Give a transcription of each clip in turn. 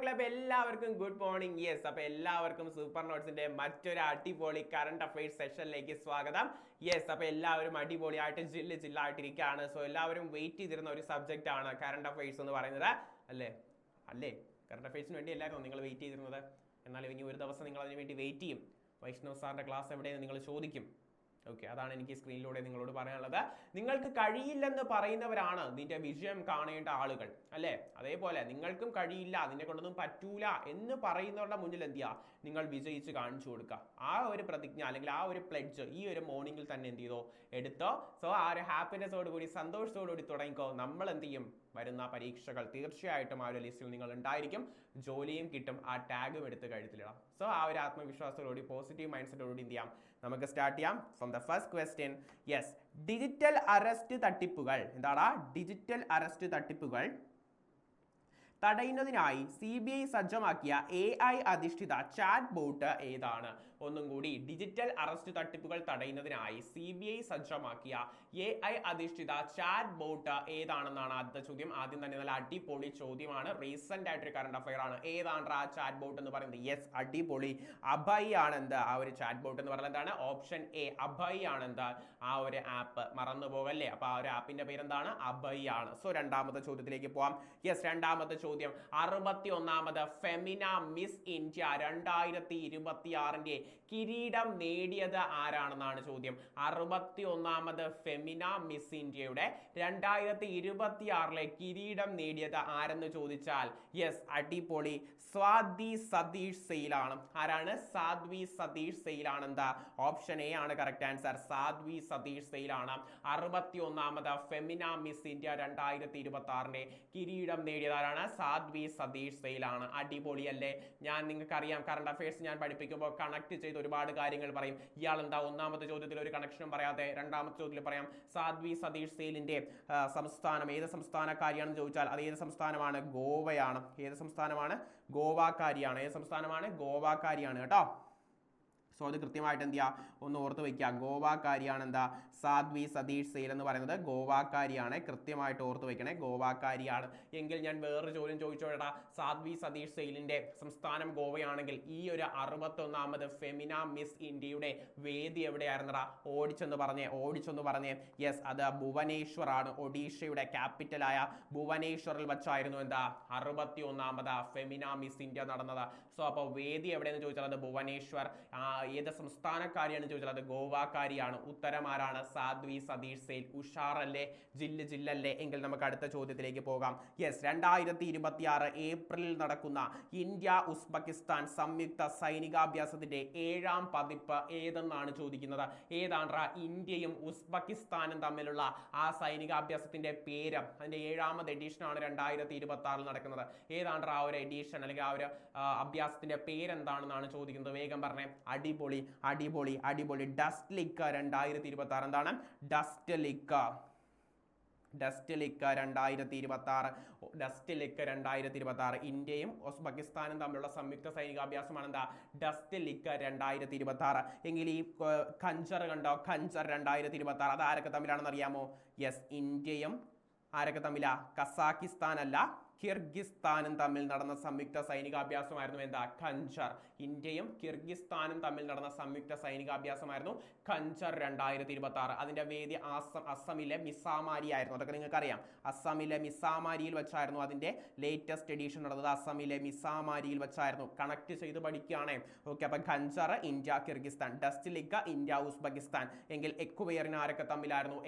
മക്കളെ, അപ്പോൾ എല്ലാവർക്കും ഗുഡ് മോർണിംഗ്. യെസ്, അപ്പോൾ എല്ലാവർക്കും സൂപ്പർ നോട്ട്സിന്റെ മറ്റൊരു അടിപൊളി കറണ്ട് അഫയേഴ്സ് സെഷനിലേക്ക് സ്വാഗതം. യെസ്, അപ്പോൾ എല്ലാവരും അടിപൊളിയായിട്ട് ജില്ലായിട്ടിരിക്കുകയാണ്. സോ എല്ലാവരും വെയിറ്റ് ചെയ്തിരുന്ന ഒരു സബ്ജക്റ്റ് ആണ് കറണ്ട് അഫയേഴ്സ് എന്ന് പറയുന്നത്. അല്ലേ അല്ലേ കറണ്ട് അഫയേഴ്സിന് വേണ്ടി എല്ലാവരും നിങ്ങൾ വെയിറ്റ് ചെയ്തിരുന്നത്. എന്നാൽ ഇനി ഒരു ദിവസം നിങ്ങൾ അതിന് വേണ്ടി വെയിറ്റ് ചെയ്യും. വൈഷ്ണവ് സാറിന്റെ ക്ലാസ് എവിടെയെന്ന് നിങ്ങൾ ചോദിക്കും. ഓക്കെ, അതാണ് എനിക്ക് സ്ക്രീനിലൂടെ നിങ്ങളോട് പറയാനുള്ളത്. നിങ്ങൾക്ക് കഴിയില്ലെന്ന് പറയുന്നവരാണ് നിന്റെ വിജയം കാണേണ്ട ആളുകൾ, അല്ലേ? അതേപോലെ നിങ്ങൾക്കും കഴിയില്ല, നിന്നെ കൊണ്ടൊന്നും പറ്റൂല എന്ന് പറയുന്നവരുടെ മുന്നിൽ എന്ത് ചെയ്യുക, നിങ്ങൾ വിജയിച്ച് കാണിച്ചു കൊടുക്കുക. ആ ഒരു പ്രതിജ്ഞ അല്ലെങ്കിൽ ആ ഒരു പ്ലെഡ്ജ് ഈ ഒരു മോർണിംഗിൽ തന്നെ എന്ത് ചെയ്തോ, എടുത്തോ. സോ ആ ഒരു ഹാപ്പിനെസ്സോട് കൂടി സന്തോഷത്തോടു കൂടി തുടങ്ങിക്കോ. നമ്മൾ എന്ത് ചെയ്യും, വരുന്ന പരീക്ഷകൾ തീർച്ചയായിട്ടും ആ ഒരു ലിസ്റ്റിൽ നിങ്ങൾ ഉണ്ടായിരിക്കും. ജോലിയും കിട്ടും, ആ ടാഗും എടുത്ത് കഴുത്തിലിടാം. സോ ആ ഒരു ആത്മവിശ്വാസത്തോടുകൂടി പോസിറ്റീവ് മൈൻഡ് സെറ്റോടുകൂടി എന്ത് ചെയ്യാം, നമുക്ക് സ്റ്റാർട്ട് ചെയ്യാം. From the first question. Yes, digital arrest തട്ടിപ്പുകൾ എന്താണ്? ഡിജിറ്റൽ അറസ്റ്റ് തട്ടിപ്പുകൾ തടയുന്നതിനായി CBI സജ്ജമാക്കിയ AI അധിഷ്ഠിത ചാറ്റ് ബോട്ട് ഏതാണ്? ഒന്നും കൂടി, ഡിജിറ്റൽ അറസ്റ്റ് തട്ടിപ്പുകൾ തടയുന്നതിനായി CBI സജ്ജമാക്കിയ AI അധിഷ്ഠിത ചാറ്റ് ബോട്ട് ഏതാണെന്നാണ് ആദ്യത്തെ ചോദ്യം. ആദ്യം തന്നെ നല്ല അടിപൊളി ചോദ്യമാണ്, റീസെന്റ് ആയിട്ടൊരു കറണ്ട് അഫയർ ആണ്. ഏതാണ് ആ ചാറ്റ് ബോട്ട് എന്ന് പറയുന്നത്? യെസ്, അടിപൊളി, അഭയ് ആണ് എന്ത് ആ ഒരു ചാറ്റ് ബോട്ട് എന്ന് പറയുന്നത്. എന്താണ്? ഓപ്ഷൻ എ, അഭയ് ആണ് എന്താ ആ ഒരു ആപ്പ്. മറന്നു പോകല്ലേ, അപ്പൊ ആ ഒരു ആപ്പിന്റെ പേരെന്താണ്? അഭയ് ആണ്. സോ രണ്ടാമത്തെ ചോദ്യത്തിലേക്ക് പോവാം. യെസ്, രണ്ടാമത്തെ ചോദ്യം. 61ാമത് ഫെമിന മിസ് ഇന്ത്യ 2026 കിരീടം നേടിയത് ആരാണെന്നാണ് ചോദ്യം. 61ാമത് ഫെമിന മിസ് ഇന്ത്യയുടെ 2026 കിരീടം നേടിയത് ആരെന്ന് ചോദിച്ചാൽ യെസ്, അടിപൊളി, സ്വാതി സതീഷ് സെയിലാണ്. ആരാണ്? സാധ്വി സതീഷ് സെയിലാണ്. എന്താ? ഓപ്ഷൻ എ ആണ് കറക്റ്റ് ആൻസർ. സാധ്വി സതീഷ് സെയിലാണ് 61ാമത് ഫെമിന മിസ് ഇന്ത്യ 2026 കിരീടം നേടിയതാരാണ്? സാധ്വി സതീഷ് സെയിലാണ്. അടിപൊളിയല്ലേ? ഞാൻ നിങ്ങൾക്ക് അറിയാം, കറണ്ട് അഫയേഴ്സ് ഞാൻ പഠിപ്പിക്കുമ്പോൾ കണക്ട് ചെയ്ത് ഒരുപാട് കാര്യങ്ങൾ പറയും. ഇയാൾ എന്താ ഒന്നാമത്തെ ചോദ്യത്തിൽ ഒരു കണക്ഷനും പറയാതെ രണ്ടാമത്തെ ചോദ്യത്തിൽ പറയാം സാധ്വി സതീഷ് സെയിലിന്റെ സംസ്ഥാനം ഏത് സംസ്ഥാനക്കാരിയാണെന്ന് ചോദിച്ചാൽ അത് ഏത് സംസ്ഥാനമാണ്? ഗോവയാണ്. ഏത് സംസ്ഥാനമാണ്? ഗോവാക്കാരിയാണ്. ഏത് സംസ്ഥാനമാണ്? ഗോവാക്കാരിയാണ് കേട്ടോ. സോ അത് കൃത്യമായിട്ട് എന്ത് ചെയ്യുക, ഒന്ന് ഓർത്ത് വയ്ക്കുക. ഗോവാക്കാരിയാണ് എന്താ സാധ്വി സതീഷ് സെയിൽ എന്ന് പറയുന്നത്. ഗോവാക്കാരിയാണ്, കൃത്യമായിട്ട് ഓർത്ത് വയ്ക്കണേ, ഗോവാക്കാരിയാണ്. എങ്കിൽ ഞാൻ വേറൊരു ചോദ്യം ചോദിച്ചോടാ, സാധ്വി സതീഷ് സെയിലിന്റെ സംസ്ഥാനം ഗോവയാണെങ്കിൽ ഈ ഒരു 61ാമത് ഫെമിന മിസ് ഇന്ത്യയുടെ വേദി എവിടെയായിരുന്നടാ? ഓടിച്ചെന്ന് പറഞ്ഞേ. യെസ്, അത് ഭുവനേശ്വർ ആണ്. ഒഡീഷയുടെ ക്യാപിറ്റലായ ഭുവനേശ്വറിൽ വച്ചായിരുന്നു എന്താ 61ാമത് ഫെമിന മിസ് ഇന്ത്യ നടന്നത്. സോ അപ്പോൾ വേദി എവിടെയെന്ന് ചോദിച്ചാൽ അത് ഭുവനേശ്വർ. ഏത് സംസ്ഥാനക്കാരിയാണ് ചോദിച്ചാൽ അത് ഗോവാക്കാരിയാണ്. ഉത്തരം ആരാണ്? സാധ്വി സതീഷ് സെയിൽ. ഉഷാറല്ലേ? ജില്ലല്ലേ? എങ്കിൽ നമുക്ക് അടുത്ത ചോദ്യത്തിലേക്ക് പോകാം. യെസ്, 2026 ഏപ്രിലിൽ നടക്കുന്ന ഇന്ത്യ ഉസ്ബെക്കിസ്ഥാൻ സംയുക്ത സൈനികാഭ്യാസത്തിന്റെ 7ാം പതിപ്പ് ഏതെന്നാണ് ചോദിക്കുന്നത്. ഏതാണ്ടാ ഇന്ത്യയും ഉസ്ബെക്കിസ്ഥാനും തമ്മിലുള്ള ആ സൈനികാഭ്യാസത്തിന്റെ പേര്? അതിന്റെ 7ാമത് എഡിഷൻ ആണ് 2026 നടക്കുന്നത്. ഏതാണ്ടാ ആ ഒരു എഡിഷൻ അല്ലെങ്കിൽ ആ ഒരു അഭ്യാസത്തിന്റെ പേരെന്താണെന്നാണ് ചോദിക്കുന്നത്. വേഗം പറഞ്ഞേ. അടിപൊളി. ഡസ്റ്റ് ലിക്ക 2026. എന്താണ്? ഡസ്റ്റ് ലിക്ക 2026. ഇന്ത്യയും ഉസ്ബെക്കിസ്ഥാനും തമ്മിലുള്ള സംയുക്ത സൈനികാഭ്യാസമാണ് എന്താ? ഡസ്റ്റ് ലിക്ക 2026. എങ്കിൽ ഈ ഖഞ്ചർ കണ്ടോ? ഖഞ്ചർ 2026 അത് ആരൊക്കെ തമ്മിലാണെന്ന് അറിയാമോ? യെസ്, ഇന്ത്യയും ആരൊക്കെ തമ്മിലാ? കസാക്കിസ്ഥാൻ അല്ല, കിർഗിസ്ഥാനും തമ്മിൽ നടന്ന സംയുക്ത സൈനികാഭ്യാസമായിരുന്നു എന്താ? ഖഞ്ചർ. ഇന്ത്യയും കിർഗിസ്ഥാനും തമ്മിൽ നടന്ന സംയുക്ത സൈനികാഭ്യാസമായിരുന്നു ഖഞ്ചർ 2026. അതിന്റെ വേദി അസമിലെ മിസാമാരി ആയിരുന്നു. അതൊക്കെ നിങ്ങൾക്ക് അറിയാം. അസമിലെ മിസാമാരിയിൽ വെച്ചായിരുന്നു അതിന്റെ ലേറ്റസ്റ്റ് എഡിഷൻ നടന്നത്. അസമിലെ മിസാമാരിയിൽ വെച്ചായിരുന്നു. കണക്ട് ചെയ്ത് പഠിക്കുകയാണ്. ഓക്കെ, അപ്പൊ Khanjar India Kyrgyzstan, Dustlik India Uzbekistan. എങ്കിൽ എക്വയറിന് ആരൊക്കെ തമ്മിലായിരുന്നു?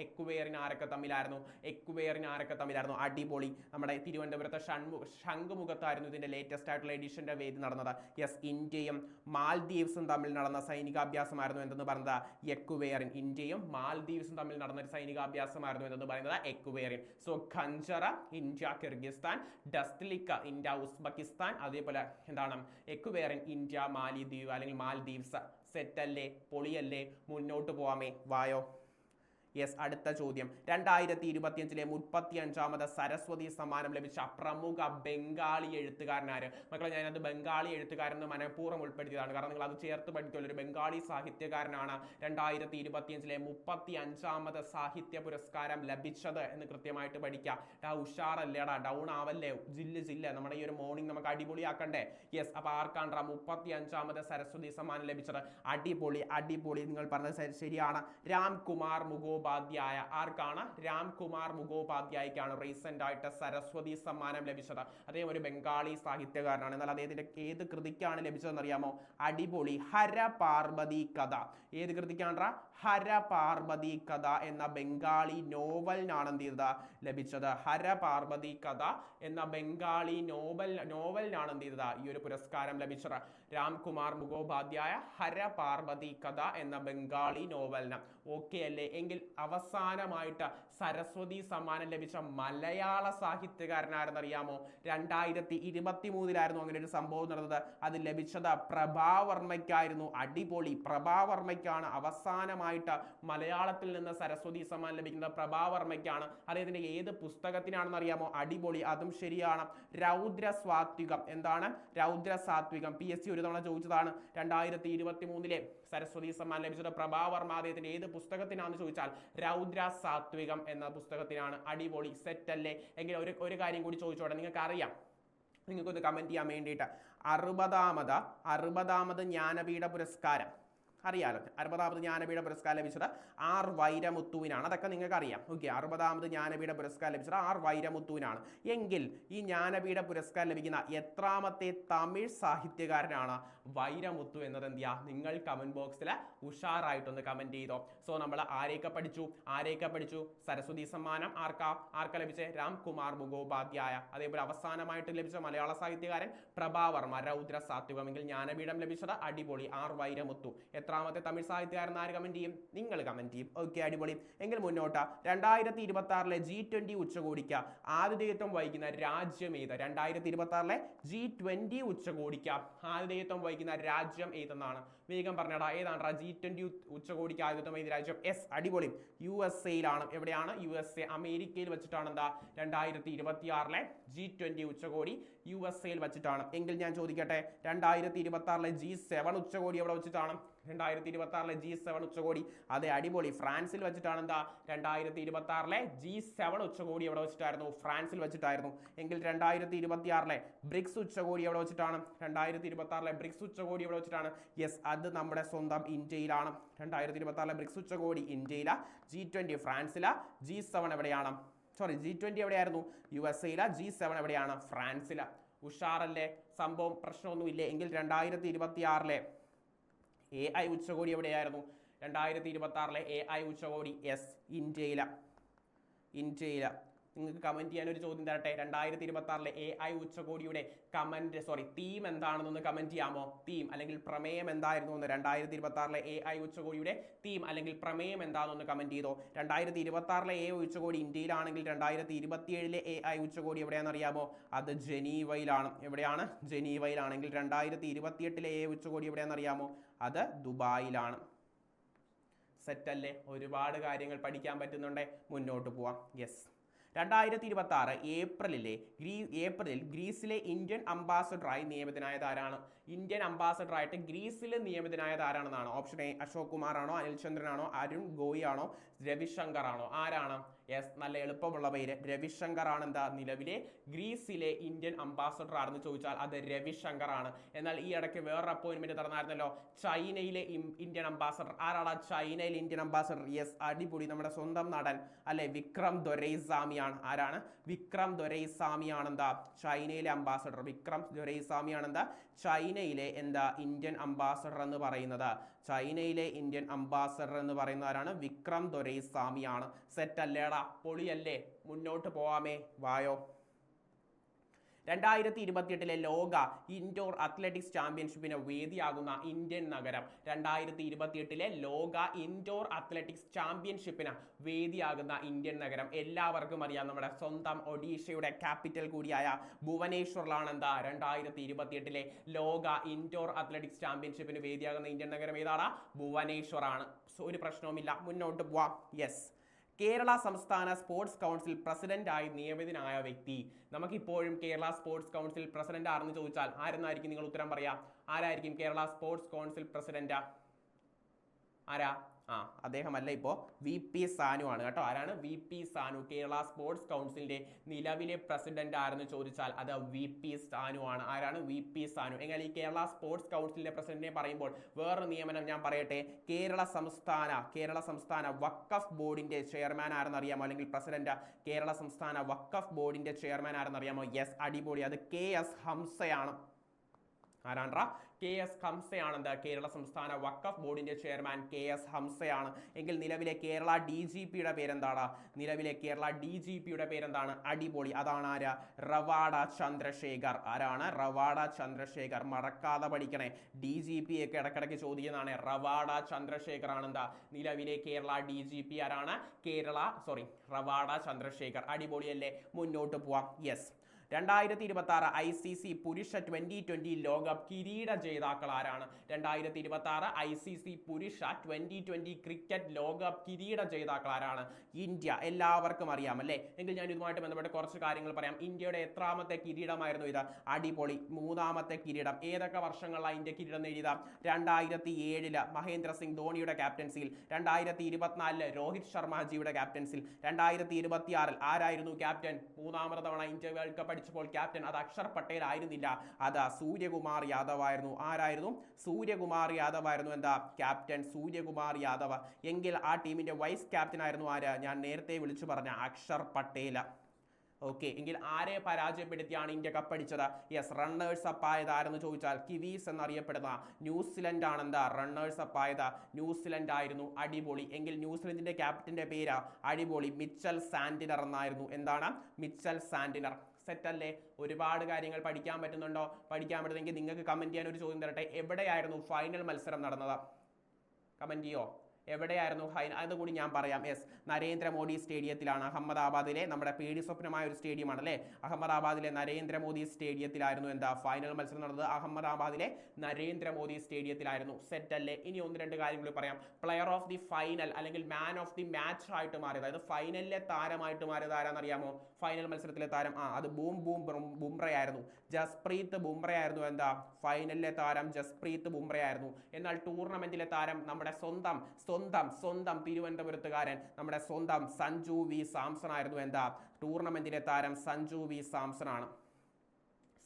അടിപൊളി. നമ്മുടെ തിരുവനന്തപുരത്തെ ശംഖുമുഖത്തായിരുന്നു ഇതിന്റെ ലേറ്റസ്റ്റ് ആയിട്ടുള്ള എഡിഷന്റെ വേദി നടന്നത്. യെസ്, ഇന്ത്യയും മാൽദീവ്സും തമ്മിൽ നടന്ന സൈനികാഭ്യാസമായിരുന്നു എന്തെന്ന് പറയുന്നത്? എക്വയറിൻ. ഇന്ത്യയും മാൽദീവ്സും തമ്മിൽ നടന്ന ഒരു സൈനികാഭ്യാസമായിരുന്നു എന്തെന്ന് പറയുന്നത്? എക്വയറിൻ. സോ ഖഞ്ചറ India Kyrgyzstan, Dustlik India Uzbekistan, അതേപോലെ എന്താണ് എക്വയറിൻ ഇന്ത്യ മാലിദ്വീപ് അല്ലെങ്കിൽ മാൽദീവ്സ്. സെറ്റല്ലേ? പൊളിയല്ലേ? മുന്നോട്ട് പോവാമേ, വായോ. യെസ്, അടുത്ത ചോദ്യം. 2025 35ാമത് സരസ്വതി സമ്മാനം ലഭിച്ച പ്രമുഖ ബംഗാളി എഴുത്തുകാരനാര്? മക്കളെ, ഞാനത് ബംഗാളി എഴുത്തുകാരൻ മനഃപൂർവ്വം ഉൾപ്പെടുത്തിയതാണ്, കാരണം നിങ്ങൾ അത് ചേർത്ത് പഠിക്കുമല്ലോ. ഒരു ബംഗാളി സാഹിത്യകാരനാണ് 2025 35ാമത് സാഹിത്യ പുരസ്കാരം ലഭിച്ചത് എന്ന് കൃത്യമായിട്ട് പഠിക്കുക. ഉഷാറല്ലേടാ, ഡൗൺ ആവല്ലേ, ജില്ല നമ്മുടെ ഈ ഒരു മോർണിംഗ് നമുക്ക് അടിപൊളിയാക്കണ്ടേ? യെസ്, അപ്പൊ ആർക്കാണ് 35ാമത് സരസ്വതി സമ്മാനം ലഭിച്ചത്? അടിപൊളി, നിങ്ങൾ പറഞ്ഞത് ശരിയാണ്. രാംകുമാർ മുഖോപാധ്യായ. ആർക്കാണ്? രാംകുമാർ മുഖോപാധ്യായക്കാണ് റീസെന്റ് ആയിട്ട് സരസ്വതി സമ്മാനം ലഭിച്ചത്. അദ്ദേഹം ഒരു ബംഗാളി സാഹിത്യകാരനാണ്. എന്നാൽ അദ്ദേഹത്തിന്റെ ഏത് കൃതിക്കാണ് ലഭിച്ചതെന്ന് അറിയാമോ? അടിപൊളി, ഹരപാർവതി കഥ. ഏത് കൃതിക്കാണ്? ഹരപാർവതി കഥ എന്ന ബംഗാളി നോവലിനാണ് എന്ത് ചെയ്തത്? ലഭിച്ചത്. ഹരപാർവതി കഥ എന്ന ബംഗാളി നോവലിനാണ് എന്ത് ചെയ്തത്? ഈ ഒരു പുരസ്കാരം ലഭിച്ചത്. രാംകുമാർ മുഖോപാധ്യായ ഹരപാർവതി കഥ എന്ന ബംഗാളി നോവലിന്. ഓക്കെ അല്ലേ? എങ്കിൽ അവസാനമായിട്ട് സരസ്വതി സമ്മാനം ലഭിച്ച മലയാള സാഹിത്യകാരനാരെന്നറിയാമോ? 2023 അങ്ങനെ ഒരു സംഭവം നടന്നത്. അത് ലഭിച്ചത് പ്രഭാവർമ്മയ്ക്കായിരുന്നു. അടിപൊളി, പ്രഭാവർമ്മയ്ക്കാണ് അവസാനമായിട്ട് മലയാളത്തിൽ നിന്ന് സരസ്വതി സമ്മാനം ലഭിക്കുന്നത്. പ്രഭാവർമ്മയ്ക്കാണ്. അദ്ദേഹത്തിന്റെ ഏത് പുസ്തകത്തിനാണെന്ന് അറിയാമോ? അടിപൊളി, അതും ശരിയാണ്. രൗദ്രസാത്വികം. എന്താണ്? രൗദ്രസാത്വികം. PSC ഒരു തവണ ചോദിച്ചതാണ്. 2023 സരസ്വതി സമ്മാനം ലഭിച്ചത് പ്രഭാവർമ്മ. അദ്ദേഹത്തിന്റെ ഏത് പുസ്തകത്തിനാണെന്ന് ചോദിച്ചാൽ രൗദ്രസാത്വികം എന്ന പുസ്തകത്തിനാണ്. അടിപൊളി, സെറ്റ് അല്ലേ? എങ്കിൽ ഒരു കാര്യം കൂടി ചോദിച്ചോട്ടെ, നിങ്ങൾക്ക് അറിയാം, നിങ്ങൾക്കൊന്ന് കമന്റ് ചെയ്യാൻ വേണ്ടിയിട്ട്. 60ാമത് ജ്ഞാനപീഠ പുരസ്കാരം അറിയാലോ. 60ാമത് ജ്ഞാനപീഠ പുരസ്കാരം ലഭിച്ചത് R വൈരമുത്തുവിനാണ്. അതൊക്കെ നിങ്ങൾക്ക് അറിയാം. ഓക്കെ, 60ാമത് ജ്ഞാനപീഠ പുരസ്കാരം ലഭിച്ചത് R വൈരമുത്തുവിനാണ്. എങ്കിൽ ഈ ജ്ഞാനപീഠ പുരസ്കാരം ലഭിക്കുന്ന എത്രാമത്തെ തമിഴ് സാഹിത്യകാരനാണ് വൈരമുത്തു എന്നത്? എന്ത് ചെയ്യുക, നിങ്ങൾ കമന്റ് ബോക്സിൽ ഉഷാറായിട്ടൊന്ന് കമന്റ് ചെയ്തോ. സോ നമ്മൾ ആരെയൊക്കെ പഠിച്ചു? സരസ്വതി സമ്മാനം ആർക്കാ ലഭിച്ചത്? രാംകുമാർ മുഖോപാധ്യായ. അതേപോലെ അവസാനമായിട്ട് ലഭിച്ച മലയാള സാഹിത്യകാരൻ പ്രഭാവർമ്മ, രൗദ്രസാത്വികം. എങ്കിൽ ജ്ഞാനപീഠം ലഭിച്ചത് അടിപൊളി R വൈരമുത്തു. എത്രാമത്തെ തമിഴ് സാഹിത്യകാരൻ ആര് കമന്റ് ചെയ്യും? നിങ്ങൾ കമന്റ് ചെയ്യും. ഓക്കെ, അടിപൊളി. എങ്കിൽ മുന്നോട്ട്. 2026 G20 ഉച്ചകോടിക്ക് ആതിഥേയത്വം വഹിക്കുന്ന രാജ്യം ഏത്? 2026 G20 ഉച്ചകോടിക്ക് ആതിഥേയത്വം വഹിക്കുന്ന രാജ്യം ഏതെന്നാണ്? വേഗം പറഞ്ഞടാ, ഏതാണ് G20 ഉച്ചകോടിക്ക് ആതിഥേയത്വം വഹിക്കുന്ന രാജ്യം? എസ്, അടിപൊളി, USA എവിടെയാണ്? USA, അമേരിക്കയിൽ വെച്ചിട്ടാണ് എന്താ 2026 G20 ഉച്ചകോടി USA വെച്ചിട്ടാണ്. എങ്കിൽ ഞാൻ ചോദിക്കട്ടെ, 2026 G7 ഉച്ചകോടി എവിടെ വെച്ചിട്ടാണ്? 2026 G7 ഉച്ചകോടി, അതെ, അടിപൊളി, ഫ്രാൻസിൽ വെച്ചിട്ടാണ്. എന്താ 2026 G7 ഉച്ചകോടി എവിടെ വെച്ചിട്ടായിരുന്നു? ഫ്രാൻസിൽ വെച്ചിട്ടായിരുന്നു. എങ്കിൽ 2026 ബ്രിക്സ് ഉച്ചകോടി എവിടെ വെച്ചിട്ടാണ്? 2026 ബ്രിക്സ് ഉച്ചകോടി എവിടെ വെച്ചിട്ടാണ്? യെസ്, അത് നമ്മുടെ സ്വന്തം ഇന്ത്യയിലാണ്. 2026 ബ്രിക്സ് ഉച്ചകോടി ഇന്ത്യയിലാ, G20 ഫ്രാൻസിലാ, G7 എവിടെയാണ്? G20 എവിടെയായിരുന്നു? USA, G7 എവിടെയാണ്? ഫ്രാൻസിലാ. ഉഷാറല്ലേ? സംഭവം പ്രശ്നമൊന്നുമില്ലേ? എങ്കിൽ 2026 AI ഉച്ചകോടി എവിടെയായിരുന്നു? 2026 AI ഉച്ചകോടി യെസ്, ഇന്ത്യയില. നിങ്ങൾക്ക് കമന്റ് ചെയ്യാൻ ഒരു ചോദ്യം തരട്ടെ. 2026 AI ഉച്ചകോടിയുടെ തീം എന്താണെന്നൊന്ന് കമന്റ് ചെയ്യാമോ? തീം അല്ലെങ്കിൽ പ്രമേയം എന്തായിരുന്നു എന്ന്? 2026 AI ഉച്ചകോടിയുടെ തീം അല്ലെങ്കിൽ പ്രമേയം എന്താണെന്നൊന്ന് കമന്റ് ചെയ്തോ. 2026 AI ഉച്ചകോടി ഇന്ത്യയിലാണെങ്കിൽ 2027 AI ഉച്ചകോടി എവിടെയാണെന്ന് അറിയാമോ? അത് ജനീവയിലാണ്. എവിടെയാണ്? ജനീവയിലാണെങ്കിൽ 2028 AI ഉച്ചകോടി എവിടെയാണെന്ന് അറിയാമോ? അത് ദുബായിലാണ്. സെറ്റല്ലേ? ഒരുപാട് കാര്യങ്ങൾ പഠിക്കാൻ പറ്റുന്നുണ്ടേ. മുന്നോട്ട് പോവാം. യെസ്, 2026 ഏപ്രിലിൽ ഗ്രീസിലെ ഇന്ത്യൻ അംബാസഡറായി നിയമിതനായത് ആരാണ്? ഇന്ത്യൻ അംബാസഡറായിട്ട് ഗ്രീസിൽ നിയമിതനായത് ആരാണെന്നാണ്? ഓപ്ഷൻ എ അശോക് കുമാർ ആണോ, അനിൽ ചന്ദ്രനാണോ, അരുൺ ഗോയി ആണോ, രവിശങ്കർ ആണോ? ആരാണ്? യെസ്, നല്ല എളുപ്പമുള്ള പേര്, രവിശങ്കർ ആണ്. എന്താ നിലവിലെ ഗ്രീസിലെ ഇന്ത്യൻ അംബാസഡർ ആണെന്ന് ചോദിച്ചാൽ അത് രവിശങ്കർ ആണ്. എന്നാൽ ഈ ഇടയ്ക്ക് വേറൊരു അപ്പോയിന്റ്മെന്റ് നടന്നായിരുന്നല്ലോ, ചൈനയിലെ ഇന്ത്യൻ അംബാസഡർ. ആരാണ് ചൈനയിലെ ഇന്ത്യൻ അംബാസഡർ? യെസ്, അടിപൊളി, നമ്മുടെ സ്വന്തം നടൻ അല്ലെ, വിക്രം ദൊരൈസ്വാമിയാണ്. ആരാണ്? വിക്രം ദൊരൈസ്വാമിയാണ് എന്താ ചൈനയിലെ അംബാസഡർ. വിക്രം ദൊരൈസ്വാമിയാണ് എന്താ ചൈനയിലെ ഇന്ത്യൻ അംബാസഡർ എന്ന് പറയുന്നത്. ചൈനയിലെ ഇന്ത്യൻ അംബാസഡർ എന്ന് പറയുന്ന ആരാണ്? വിക്രം ദൊരൈസ്വാമിയാണ്. സെറ്റ് അല്ലേടാ? പൊളിയല്ലേ? മുന്നോട്ട് പോവാമേ, വായോ. 2028 ലോക ഇൻഡോർ അത്ലറ്റിക്സ് ചാമ്പ്യൻഷിപ്പിന് വേദിയാകുന്ന ഇന്ത്യൻ നഗരം. 2028 ലോക ഇൻഡോർ അത്ലറ്റിക്സ് ചാമ്പ്യൻഷിപ്പിന് വേദിയാകുന്ന ഇന്ത്യൻ നഗരം എല്ലാവർക്കും അറിയാം, നമ്മുടെ സ്വന്തം ഒഡീഷയുടെ ക്യാപിറ്റൽ കൂടിയായ ഭുവനേശ്വറിലാണ്. എന്താ 2028 ലോക ഇൻഡോർ അത്ലറ്റിക്സ് ചാമ്പ്യൻഷിപ്പിന് വേദിയാകുന്ന ഇന്ത്യൻ നഗരം ഏതാണ്? ഭുവനേശ്വർ ആണ്. ഒരു പ്രശ്നവുമില്ല, മുന്നോട്ട് പോവാം. യെസ്, കേരള സംസ്ഥാന സ്പോർട്സ് കൗൺസിൽ പ്രസിഡന്റായി നിയമിതനായ വ്യക്തി. നമുക്കിപ്പോഴും കേരള സ്പോർട്സ് കൗൺസിൽ പ്രസിഡന്റ് ആരെന്ന് ചോദിച്ചാൽ ആരെന്നായിരിക്കും നിങ്ങൾ ഉത്തരം പറയാ? ആരായിരിക്കും കേരള സ്പോർട്സ് കൗൺസിൽ പ്രസിഡന്റ്? ആരാ? അദ്ദേഹമല്ല, ഇപ്പോൾ വി പി സാനു ആണ് കേട്ടോ. ആരാണ്? V P Sanu. Kerala sports കൗൺസിലിന്റെ നിലവിലെ പ്രസിഡന്റ് ആരെന്ന് ചോദിച്ചാൽ അത് വി പി സാനു ആണ്. ആരാണ്? V P Sanu. എന്നാൽ ഈ കേരള സ്പോർട്സ് കൗൺസിലിന്റെ പ്രസിഡന്റിനെ പറയുമ്പോൾ വേറൊരു നിയമനം ഞാൻ പറയട്ടെ. കേരള സംസ്ഥാന വഖഫ് ബോർഡിന്റെ ചെയർമാൻ ആരെന്നറിയാമോ? അല്ലെങ്കിൽ പ്രസിഡന്റ് കേരള സംസ്ഥാന വഖഫ് ബോർഡിന്റെ ചെയർമാൻ ആരെന്നറിയാമോ? യെസ്, അടിപൊളി. അത് കെ എസ് ഹംസയാണ്. ആരാണ്ട്രാ? കെ എസ് ഹംസയാണ് കേരള സംസ്ഥാന വഖഫ് ബോർഡിന്റെ ചെയർമാൻ. K S ഹംസയാണ്. എങ്കിൽ നിലവിലെ കേരള ഡി ജി പിയുടെ പേരെന്താണ്? നിലവിലെ കേരള ഡി ജി പിയുടെ പേരെന്താണ്? അടിപൊളി. അതാണ് ആര്? റവാഡ ചന്ദ്രശേഖർ. ആരാണ്? റവാഡ ചന്ദ്രശേഖർ. മറക്കാതെ പഠിക്കണേ. ഡി ജി പി ഒക്കെ ഇടക്കിടയ്ക്ക് ചോദിക്കുന്നതാണ്. റവാഡ ചന്ദ്രശേഖർ ആണ് നിലവിലെ കേരള ഡി ജി പി. ആരാണ്? റവാഡ ചന്ദ്രശേഖർ. അടിപൊളിയല്ലേ? മുന്നോട്ട് പോവാം. യെസ്. 2026 ICC പുരുഷ 2020 ലോകകപ്പ് കിരീട ജേതാക്കൾ ആരാണ്? 2026 ICC പുരുഷ 2020 ക്രിക്കറ്റ് ലോകകപ്പ് കിരീട ജേതാക്കൾ ആരാണ്? ഇന്ത്യ. എല്ലാവർക്കും അറിയാം അല്ലേ? എങ്കിൽ ഞാൻ ഇതുമായിട്ട് ബന്ധപ്പെട്ട് കുറച്ച് കാര്യങ്ങൾ പറയാം. ഇന്ത്യയുടെ എത്രാമത്തെ കിരീടമായിരുന്നു ഇത്? അടിപൊളി, 3ാമത്തെ കിരീടം. ഏതൊക്കെ വർഷങ്ങളിലാണ് ഇന്ത്യ കിരീടം നേടിയത്? 2007 മഹേന്ദ്ര സിംഗ് ധോണിയുടെ ക്യാപ്റ്റൻസിയിൽ, 2024 രോഹിത് ശർമാജിയുടെ ക്യാപ്റ്റൻസിയിൽ, 2026 ആരായിരുന്നു ക്യാപ്റ്റൻ? 3ാമത് തവണ ഇന്ത്യ വേൾഡ് കപ്പ് പ്പോൾ ക്യാപ്റ്റൻ അത് അക്ഷർ പട്ടേൽ ആയിരുന്നില്ല, അത് സൂര്യകുമാർ യാദവ് ആയിരുന്നു. ആരായിരുന്നു? സൂര്യകുമാർ യാദവ് ആയിരുന്നു ക്യാപ്റ്റൻ. സൂര്യകുമാർ യാദവ്. എങ്കിൽ ആ ടീമിന്റെ വൈസ് ക്യാപ്റ്റൻ ആയിരുന്നു ആര്? ഞാൻ നേരത്തെ വിളിച്ചു പറഞ്ഞ അക്ഷർ പട്ടേൽ. ഓക്കെ. എങ്കിൽ ആരെ പരാജയപ്പെടുത്തിയാണ് ഇന്ത്യ കപ്പടിച്ചത്? യെസ്, റണ്ണേഴ്സ് അപ്പ് ആയത് ആരെന്ന് ചോദിച്ചാൽ കിവീസ് എന്നറിയപ്പെടുന്ന ന്യൂസിലൻഡ് ആണ് റണ്ണേഴ്സ് അപ്പ് ആയത്. ന്യൂസിലൻഡ് ആയിരുന്നു. അടിപൊളി. എങ്കിൽ ന്യൂസിലൻഡിന്റെ ക്യാപ്റ്റന്റെ പേര് അടിപൊളി, മിച്ചൽ സാന്റിനർ എന്നായിരുന്നു. എന്താണ്? മിച്ചൽ സാന്റിനർ. സെറ്റ് അല്ലേ? ഒരുപാട് കാര്യങ്ങൾ പഠിക്കാൻ പറ്റുന്നുണ്ടോ? പഠിക്കാൻ പറ്റുന്നെങ്കിൽ നിങ്ങൾക്ക് കമന്റ് ചെയ്യാൻ ഒരു ചോദ്യം തരട്ടെ. എവിടെയായിരുന്നു ഫൈനൽ മത്സരം നടന്നത്? കമന്റ് ചെയ്യോ? എവിടെയായിരുന്നു? അതുകൂടി ഞാൻ പറയാം. യെസ്, നരേന്ദ്രമോദി സ്റ്റേഡിയത്തിലാണ്. അഹമ്മദാബാദിലെ നമ്മുടെ പേടി സ്വപ്നമായ ഒരു സ്റ്റേഡിയമാണ് അല്ലേ? അഹമ്മദാബാദിലെ നരേന്ദ്രമോദി സ്റ്റേഡിയത്തിലായിരുന്നു ഫൈനൽ മത്സരം നടന്നത്. അഹമ്മദാബാദിലെ നരേന്ദ്രമോദി സ്റ്റേഡിയത്തിലായിരുന്നു. സെറ്റ് അല്ലേ? ഇനി 1-2 കാര്യങ്ങൾ പറയാം. പ്ലെയർ ഓഫ് ദി ഫൈനൽ അല്ലെങ്കിൽ മാൻ ഓഫ് ദി മാച്ച് ആയിട്ട് മാറിയത്, അതായത് ഫൈനലിലെ താരമായിട്ട് മാറിയത് ആരാന്നറിയാമോ? ഫൈനൽ മത്സരത്തിലെ താരം അത് ബുംറയായിരുന്നു. ജസ്പ്രീത് ബുംറയായിരുന്നു ഫൈനലിലെ താരം. ജസ്പ്രീത് ബുംറയായിരുന്നു. എന്നാൽ ടൂർണമെന്റിലെ താരം നമ്മുടെ സ്വന്തം തിരുവനന്തപുരത്തുകാരൻ, നമ്മുടെ സ്വന്തം സഞ്ജു വി സാംസൺ ആയിരുന്നു. ടൂർണമെന്റിലെ താരം സഞ്ജു വി സാംസൺ ആണ്.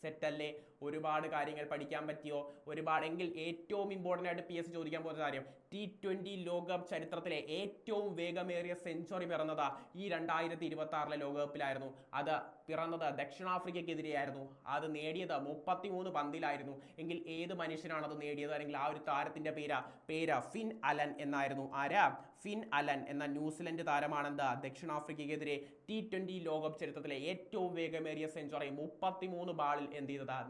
സെറ്റ് അല്ലേ? ഒരുപാട് കാര്യങ്ങൾ പഠിക്കാൻ പറ്റിയോ? ഒരുപാടെങ്കിൽ ഏറ്റവും ഇമ്പോർട്ടൻ്റ് ആയിട്ട് PS ചോദിക്കാൻ പോകുന്ന കാര്യം, T20 ലോകകപ്പ് ചരിത്രത്തിലെ ഏറ്റവും വേഗമേറിയ സെഞ്ചുറി പിറന്നത് ഈ 2026 ലോകകപ്പിലായിരുന്നു. അത് പിറന്നത് ദക്ഷിണാഫ്രിക്കയ്ക്കെതിരെയായിരുന്നു. അത് നേടിയത് 33 പന്തിലായിരുന്നു. എങ്കിൽ ഏത് മനുഷ്യനാണ് അത് നേടിയത്? അല്ലെങ്കിൽ ആ ഒരു താരത്തിന്റെ പേര് ഫിൻ അലൻ എന്നായിരുന്നു. ആരാ? ഫിൻ അലൻ എന്ന ന്യൂസിലൻഡ് താരമാണ് ദക്ഷിണാഫ്രിക്കയ്ക്കെതിരെ T20 ലോകകപ്പ് ചരിത്രത്തിലെ ഏറ്റവും വേഗമേറിയ സെഞ്ചുറി 33 ബാളിൽ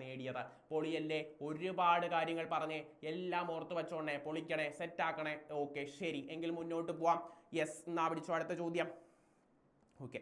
നേടിയത്. പൊളിയല്ലേ? ഒരുപാട് കാര്യങ്ങൾ പറഞ്ഞ് എല്ലാം ഓർത്ത് വെച്ചോണേ, പൊളിക്കണേ, സെറ്റ് ആക്കണേ. ഓക്കെ, ശരി. എങ്കിൽ മുന്നോട്ട് പോവാം. യെസ്, എന്നാ പിടിച്ചോ അടുത്ത ചോദ്യം. ഓക്കെ.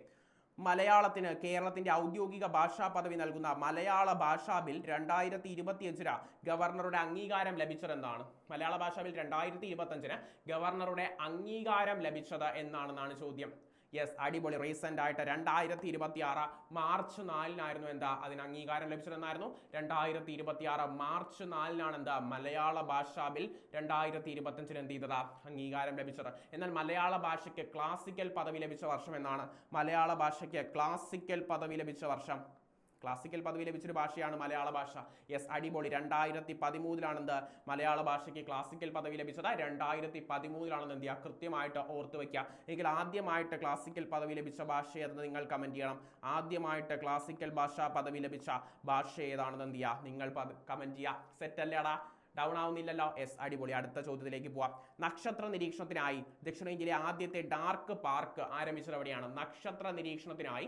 മലയാളത്തിന് കേരളത്തിന്റെ ഔദ്യോഗിക ഭാഷാ പദവി നൽകുന്ന മലയാള ഭാഷാ ബിൽ 2025 ഗവർണറുടെ അംഗീകാരം ലഭിച്ചതെന്താണ്? മലയാള ഭാഷാ ബിൽ 2025 ഗവർണറുടെ അംഗീകാരം ലഭിച്ചത് എന്നാണെന്നാണ് ചോദ്യം. യെസ്, അടിപൊളി. റീസെന്റ് ആയിട്ട് 2026 മാർച്ച് 4-നായിരുന്നു അതിന് അംഗീകാരം ലഭിച്ചതെന്നായിരുന്നു. 2026 മാർച്ച് 4-നാണ് മലയാള ഭാഷാ ബിൽ 2025 അംഗീകാരം ലഭിച്ചത്. എന്നാൽ മലയാള ഭാഷയ്ക്ക് ക്ലാസിക്കൽ പദവി ലഭിച്ച വർഷം എന്നാണ്. മലയാള ഭാഷയ്ക്ക് ക്ലാസിക്കൽ പദവി ലഭിച്ച വർഷം, ക്ലാസിക്കൽ പദവി ലഭിച്ചൊരു ഭാഷയാണ് മലയാള ഭാഷ. യെസ്, അടിപൊളി. 2013-ലാണ് മലയാള ഭാഷയ്ക്ക് ക്ലാസിക്കൽ പദവി ലഭിച്ചത്. 2013-ലാണ് കൃത്യമായിട്ട് ഓർത്ത് വയ്ക്കുക. എങ്കിൽ ആദ്യമായിട്ട് ക്ലാസിക്കൽ പദവി ലഭിച്ച ഭാഷ ഏതെന്ന് നിങ്ങൾ കമന്റ് ചെയ്യണം. ആദ്യമായിട്ട് ക്ലാസിക്കൽ ഭാഷാ പദവി ലഭിച്ച ഭാഷ ഏതാണെന്ന് നിങ്ങൾ കമന്റ് ചെയ്യുക. സെറ്റ് അല്ലേടാ? ഡൗൺ ആവുന്നില്ലല്ലോ? യെസ്, അടിപൊളി. അടുത്ത ചോദ്യത്തിലേക്ക് പോവാം. നക്ഷത്ര നിരീക്ഷണത്തിനായി ദക്ഷിണേന്ത്യയിലെ ആദ്യത്തെ ഡാർക്ക് പാർക്ക് ആരംഭിച്ചത് എവിടെയാണ്? നക്ഷത്ര നിരീക്ഷണത്തിനായി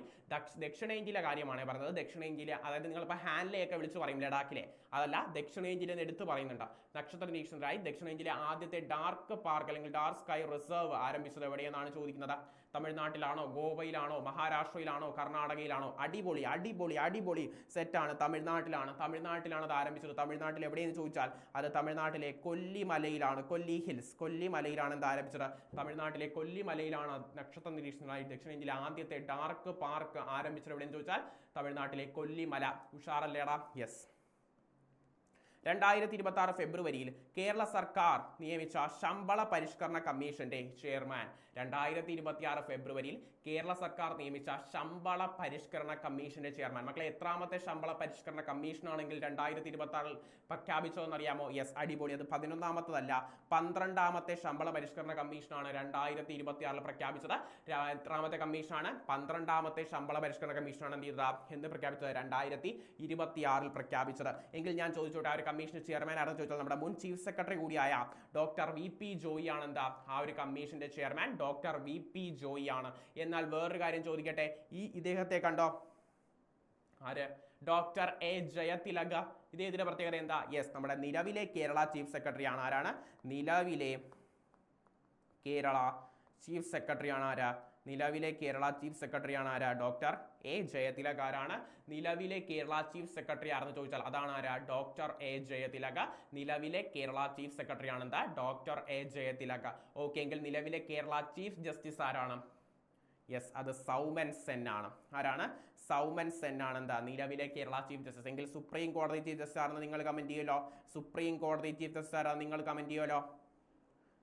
ദക്ഷിണേന്ത്യയിലെ കാര്യമാണ് പറഞ്ഞത്. ദക്ഷിണേന്ത്യയിലെ, അതായത് നിങ്ങളിപ്പോൾ ഹാൻലെയൊക്കെ വിളിച്ച് പറയും ലഡാക്കിലെ, അതല്ല, ദക്ഷിണേന്ത്യയിലെ എടുത്ത് പറയുന്നുണ്ട്. നക്ഷത്ര നിരീക്ഷണത്തിനായി ദക്ഷിണേന്ത്യയിലെ ആദ്യത്തെ ഡാർക്ക് പാർക്ക് അല്ലെങ്കിൽ ഡാർക്ക് സ്കൈ റിസർവ് ആരംഭിച്ചത് എവിടെയെന്നാണ് ചോദിക്കുന്നത്. തമിഴ്നാട്ടിലാണോ, ഗോവയിലാണോ, മഹാരാഷ്ട്രയിലാണോ, കർണാടകയിലാണോ? അടിപൊളി അടിപൊളി അടിപൊളി. സെറ്റാണ്. തമിഴ്നാട്ടിലാണ് അത് ആരംഭിച്ചത്. തമിഴ്നാട്ടിൽ എവിടെയെന്ന് ചോദിച്ചാൽ അത് തമിഴ്നാട്ടിലെ കൊല്ലിമലയിലാണ്. കൊല്ലി ഹിൽസ്, കൊല്ലിമലയിലാണ് എന്ത് ആരംഭിച്ചത്? തമിഴ്നാട്ടിലെ കൊല്ലിമലയിലാണ് നക്ഷത്ര നിരീക്ഷണമായി ദക്ഷിണേന്ത്യയിലെ ആദ്യത്തെ ഡാർക്ക് പാർക്ക് ആരംഭിച്ചത്. എവിടെയെന്ന് ചോദിച്ചാൽ തമിഴ്നാട്ടിലെ കൊല്ലിമല. ഉഷാറല്ലേടാ? യെസ്. 2026 ഫെബ്രുവരിയിൽ കേരള സർക്കാർ നിയമിച്ച ശമ്പള പരിഷ്കരണ കമ്മീഷന്റെ ചെയർമാൻ. 2026 ഫെബ്രുവരിയിൽ കേരള സർക്കാർ നിയമിച്ച ശമ്പള പരിഷ്കരണ കമ്മീഷന്റെ ചെയർമാൻ. മക്കളെ, എത്രാമത്തെ ശമ്പള പരിഷ്കരണ കമ്മീഷൻ ആണെങ്കിൽ 2026 പ്രഖ്യാപിച്ചതെന്ന് അറിയാമോ? യെസ്, അടിപൊളി. അത് 11ാമത്തതല്ല, 12ാമത്തെ ശമ്പള പരിഷ്കരണ കമ്മീഷനാണ് 2026 പ്രഖ്യാപിച്ചത്. എത്രാമത്തെ കമ്മീഷനാണ്? 12ാമത്തെ ശമ്പള പരിഷ്കരണ കമ്മീഷനാണ് എന്ത് ചെയ്തത് എന്ന് പ്രഖ്യാപിച്ചത്? 2026 പ്രഖ്യാപിച്ചത്. എങ്കിൽ ഞാൻ ചോദിച്ചോട്ടെ, ആ ഒരു കമ്മീഷൻ ചെയർമാൻ ആണെന്ന് ചോദിച്ചാൽ നമ്മുടെ മുൻ ചീഫ് സെക്രട്ടറി കൂടിയായ ഡോക്ടർ VP ജോയി ആണ് എന്താ ആ ഒരു കമ്മീഷന്റെ ചെയർമാൻ. ഡോക്ടർ VP ജോയി ആണ്. എന്നാൽ വേറൊരു കാര്യം ചോദിക്കട്ടെ, ഇദ്ദേഹത്തെ കണ്ടോ? ആര്? Doctor A Jayatilaka. ഇദ്ദേഹത്തിന്റെ പ്രത്യേകത എന്താ? യെസ്, നമ്മുടെ നിലവിലെ കേരള ചീഫ് സെക്രട്ടറി ആണ്. ആരാണ്? നിലവിലെ കേരള ചീഫ് സെക്രട്ടറി ആണ്. ആരാ? നിലവിലെ കേരള ചീഫ് സെക്രട്ടറി ആണ്. ആരാ? Doctor A Jayatilaka. ആരാണ് നിലവിലെ കേരള ചീഫ് സെക്രട്ടറി ആണെന്ന് ചോദിച്ചാൽ അതാണ് ആരാ? Doctor A Jayatilaka. നിലവിലെ കേരള ചീഫ് സെക്രട്ടറി ആണ് എന്താ? Doctor A Jayatilaka. ഓക്കെ, എങ്കിൽ നിലവിലെ കേരള ചീഫ് ജസ്റ്റിസ് ആരാണ്? യെസ്, അത് സൗമൻ സെൻ ആണ്. ആരാണ്? സൗമൻ സെൻ ആണ് എന്താ നിലവിലെ കേരള ചീഫ് ജസ്റ്റിസ്. എങ്കിൽ സുപ്രീം കോടതി ചീഫ് ജസ്റ്റിസ് ആണെന്ന് നിങ്ങൾ കമന്റ് ചെയ്യുമല്ലോ. സുപ്രീം കോടതി ചീഫ് ജസ്റ്റിസ് ആരാ നിങ്ങൾ കമന്റ് ചെയ്യുമല്ലോ.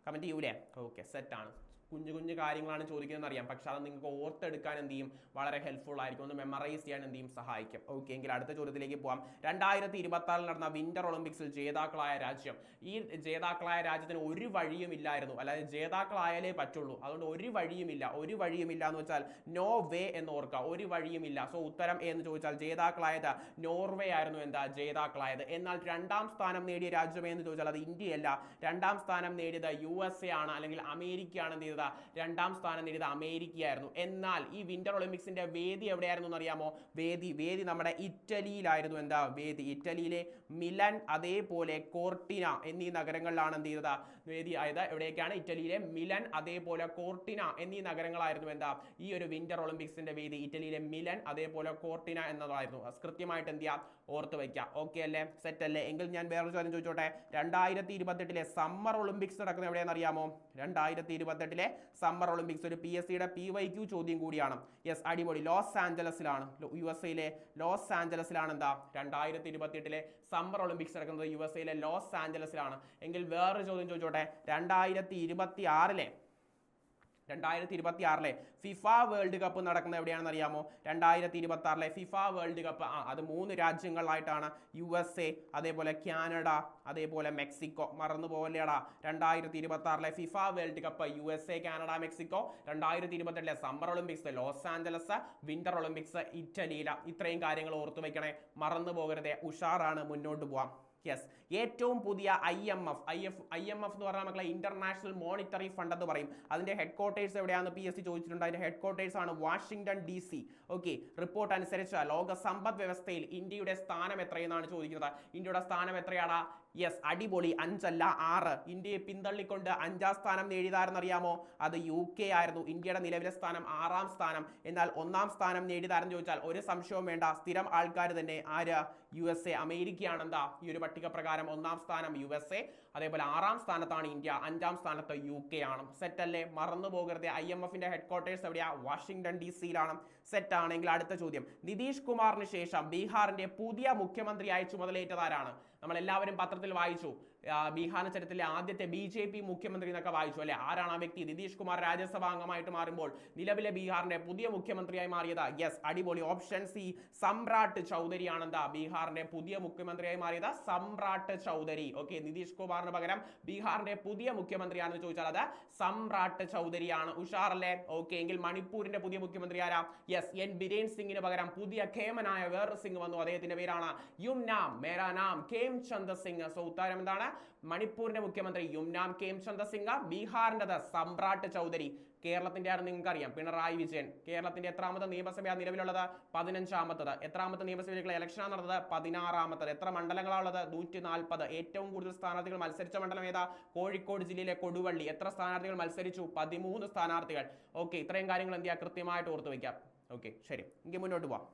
കമന്റ് ചെയ്യൂലേ? ഓക്കെ, സെറ്റ് ആണ്. കുഞ്ഞു കുഞ്ഞു കാര്യങ്ങളാണ് ചോദിക്കുന്നതെന്ന് അറിയാം, പക്ഷെ അത് നിങ്ങൾക്ക് ഓർത്തെടുക്കാൻ എന്ത് ചെയ്യും? വളരെ ഹെൽപ്ഫുൾ ആയിരിക്കും. ഒന്ന് മെമ്മറൈസ് ചെയ്യാൻ എന്ത് ചെയ്യും? സഹായിക്കും. ഓക്കെ, എങ്കിൽ അടുത്ത ചോദ്യത്തിലേക്ക് പോവാം. 2026 നടന്ന വിന്റർ ഒളിമ്പിക്സിൽ ജേതാക്കളായ രാജ്യം. ഈ ജേതാക്കളായ രാജ്യത്തിന് ഒരു വഴിയും ഇല്ലായിരുന്നു, അല്ലാതെ ജേതാക്കളായാലേ പറ്റുള്ളൂ. അതുകൊണ്ട് ഒരു വഴിയുമില്ല. ഒരു വഴിയുമില്ല എന്ന് വെച്ചാൽ നോ വേ എന്ന് ഓർക്കുക. ഒരു വഴിയുമില്ല. സോ ഉത്തരം എന്ന് ചോദിച്ചാൽ ജേതാക്കളായത് നോർവേ ആയിരുന്നു എന്താ ജേതാക്കളായത്. എന്നാൽ 2ാം സ്ഥാനം നേടിയ രാജ്യം എന്ന് ചോദിച്ചാൽ അത് ഇന്ത്യയല്ല. 2ാം സ്ഥാനം നേടിയത് USA ആണ്, അല്ലെങ്കിൽ അമേരിക്കയാണ്. എന്ത് ചെയ്തത്? 2ാം സ്ഥാനം നേടിയത് അമേരിക്കയായിരുന്നു. എന്നാൽ ഈ വിന്റർ ഒളിമ്പിക്സിന്റെ വേദി എവിടെയായിരുന്നു എന്നറിയാമോ? വേദി നമ്മുടെ ഇറ്റലിയിലായിരുന്നു. എന്താ വേദി? ഇറ്റലിയിലെ മിലൻ അതേപോലെ കോർട്ടിന എന്നീ നഗരങ്ങളിലാണ് എന്ത് ചെയ്തത് വേദി ആയത്. എവിടേക്കാണ്? ഇറ്റലിയിലെ മിലൻ അതേപോലെ കോർട്ടിന എന്നീ നഗരങ്ങളായിരുന്നു എന്താ ഈ ഒരു വിന്റർ ഒളിമ്പിക്സിന്റെ വേദി. ഇറ്റലിയിലെ മിലൻ അതേപോലെ കോർട്ടിന എന്നതായിരുന്നു. കൃത്യമായിട്ട് എന്ത് ചെയ്യാം? ഓർത്ത് വയ്ക്കാം. ഓക്കെ അല്ലേ? സെറ്റ് അല്ലേ? എങ്കിൽ ഞാൻ വേറൊരു ചോദ്യം ചോദിച്ചോട്ടെ. 2028 സമ്മർ ഒളിമ്പിക്സ് നടക്കുന്നത് എവിടെയാണെന്ന് അറിയാമോ? 2028 സമ്മർ ഒളിമ്പിക്സ് ഒരു PSCയുടെ PYQ ചോദ്യം കൂടിയാണ്. യെസ്, അടിപൊളി. ലോസ് ആഞ്ചലസിലാണ്. USAയിലെ ലോസ് ആഞ്ചലസിലാണ് എന്താ 2028 സമ്മർ ഒളിമ്പിക്സ് നടക്കുന്നത്. USAയിലെ ലോസ് ആഞ്ചലസിലാണ്. എങ്കിൽ വേറൊരു ചോദ്യം ചോദിച്ചോട്ടെ. 2026 ഫിഫ വേൾഡ് കപ്പ് നടക്കുന്നത് എവിടെയാണെന്ന് അറിയാമോ? 2026 ഫിഫ വേൾഡ് കപ്പ് അത് 3 രാജ്യങ്ങളിലായിട്ടാണ്. USA, അതേപോലെ കാനഡ, അതേപോലെ മെക്സിക്കോ. മറന്നു പോവല്ലേടാ? 2026 FIFA world cup USA, Canada, Mexico. 2028 summer Olympics Los Angeles, winter Olympics ഇറ്റലിയില. ഇത്രയും കാര്യങ്ങൾ ഓർത്തു വെക്കണേ, മറന്നു പോകരുതേ. ഉഷാറാണ്, മുന്നോട്ട് പോവാം. യെസ്, ഏറ്റവും പുതിയ IMF എന്ന് പറഞ്ഞാൽ മക്കളെ ഇന്റർനാഷണൽ മോണിറ്ററി ഫണ്ട് എന്ന് പറയും. അതിന്റെ ഹെഡ് ക്വാർട്ടേഴ്സ് എവിടെയാണെന്ന് PSC ചോദിച്ചിട്ടുണ്ട്. അതിന്റെ ഹെഡ് ക്വാർട്ടേഴ്സ് ആണ് വാഷിംഗ്ടൺ DC. ഓക്കെ, റിപ്പോർട്ട് അനുസരിച്ച് ലോക സമ്പദ് വ്യവസ്ഥയിൽ ഇന്ത്യയുടെ സ്ഥാനം എത്രയെന്നാണ് ചോദിക്കുന്നത്. ഇന്ത്യയുടെ സ്ഥാനം എത്രയാടാ? യെസ്, അടിപൊളി. 5 അല്ല 6. ഇന്ത്യയെ പിന്തള്ളിക്കൊണ്ട് 5ാം സ്ഥാനം നേടിയതാരെന്നറിയാമോ? അത് UK ആയിരുന്നു. ഇന്ത്യയുടെ നിലവിലെ സ്ഥാനം 6ാം സ്ഥാനം. എന്നാൽ 1ാം സ്ഥാനം നേടിയതാരെന്ന് ചോദിച്ചാൽ ഒരു സംശയവും വേണ്ട, സ്ഥിരം ആൾക്കാർ തന്നെ. ആര്? USA, അമേരിക്കയാണ് എന്താ ഈ ഒരു പട്ടിക പ്രകാരം 1ാം സ്ഥാനം USA, അതേപോലെ 6ാം സ്ഥാനത്താണ് ഇന്ത്യ, 5ാം സ്ഥാനത്ത് UK ആണ്. സെറ്റ് അല്ലേ? മറന്നു പോകരുത്. IMFന്റെ ഹെഡ് ക്വാർട്ടേഴ്സ് എവിടെയാ? വാഷിംഗ്ടൺ DCയിലാണ്. സെറ്റ് ആണെങ്കിൽ അടുത്ത ചോദ്യം. നിതീഷ് കുമാറിന് ശേഷം ബീഹാറിന്റെ പുതിയ മുഖ്യമന്ത്രിയായി ചുമതലയേറ്റതാരാണ്? നമ്മൾ എല്ലാവരും പത്രത്തിൽ വായിച്ചു. ബീഹാർ ചരിത്രത്തിലെ ആദ്യത്തെ BJP മുഖ്യമന്ത്രി എന്നൊക്കെ വായിച്ചു അല്ലെ? ആരാണ് ആ വ്യക്തി? നിതീഷ് കുമാർ രാജ്യസഭാ അംഗമായിട്ട് മാറുമ്പോൾ നിലവിലെ ബീഹാറിന്റെ പുതിയ മുഖ്യമന്ത്രിയായി മാറിയത്. യെസ്, അടിപൊളി. ഓപ്ഷൻ സി, സമ്രാട്ട് ചൗധരി ആണ് എന്താ ബീഹാറിന്റെ പുതിയ മുഖ്യമന്ത്രിയായി മാറിയത്. സമ്രാട്ട് ചൗധരി. ഓക്കെ, നിതീഷ് കുമാറിന് പകരം ബീഹാറിന്റെ പുതിയ മുഖ്യമന്ത്രിയാണെന്ന് ചോദിച്ചാൽ അത് സമ്രാട്ട് ചൗധരിയാണ്. ഉഷാറല്ലേ? ഓക്കെ, എങ്കിൽ മണിപ്പൂരിന്റെ പുതിയ മുഖ്യമന്ത്രി ആരാ? യെസ്, N ബിരേൻ സിംഗിന് പകരം പുതിയ കേമനായ വേറൊരു സിംഗ് വന്നു. അദ്ദേഹത്തിന്റെ പേരാണ് യുംനാം മേരാ നാം ഖേംചന്ദ് സിംഗ്. സോ ഉത്തരം എന്താണ്? മണിപ്പൂരിന്റെ മുഖ്യമന്ത്രി യുംനാം ഖേംചന്ദ് സിംഗ്, ബീഹാറിന്റെ സമ്രാട്ട് ചൗധരി. കേരളത്തിന്റെ ആണ് നിങ്ങൾക്ക് അറിയാം, പിണറായി വിജയൻ. കേരളത്തിന്റെ എത്രാമത്തെ നിയമസഭയാണ് നിലവിലുള്ളത്? 15ാമത്തത്. എത്രാമത്തെ നിയമസഭയിലേക്കുള്ള ഇലക്ഷനാണ് നടന്നത്? 16ാമത്തത്. എത്ര മണ്ഡലങ്ങളാണുള്ളത്? 140. ഏറ്റവും കൂടുതൽ സ്ഥാനാർത്ഥികൾ മത്സരിച്ച മണ്ഡലം ഏതാ? കോഴിക്കോട് ജില്ലയിലെ കൊടുവള്ളി. എത്ര സ്ഥാനാർത്ഥികൾ മത്സരിച്ചു? 13 സ്ഥാനാർത്ഥികൾ. ഓക്കെ, ഇത്രയും കാര്യങ്ങൾ എന്ത് ചെയ്യുക? കൃത്യമായിട്ട് ഓർത്ത് വയ്ക്കാം. ഓക്കെ, ശരി, എങ്കിൽ മുന്നോട്ട് പോവാം.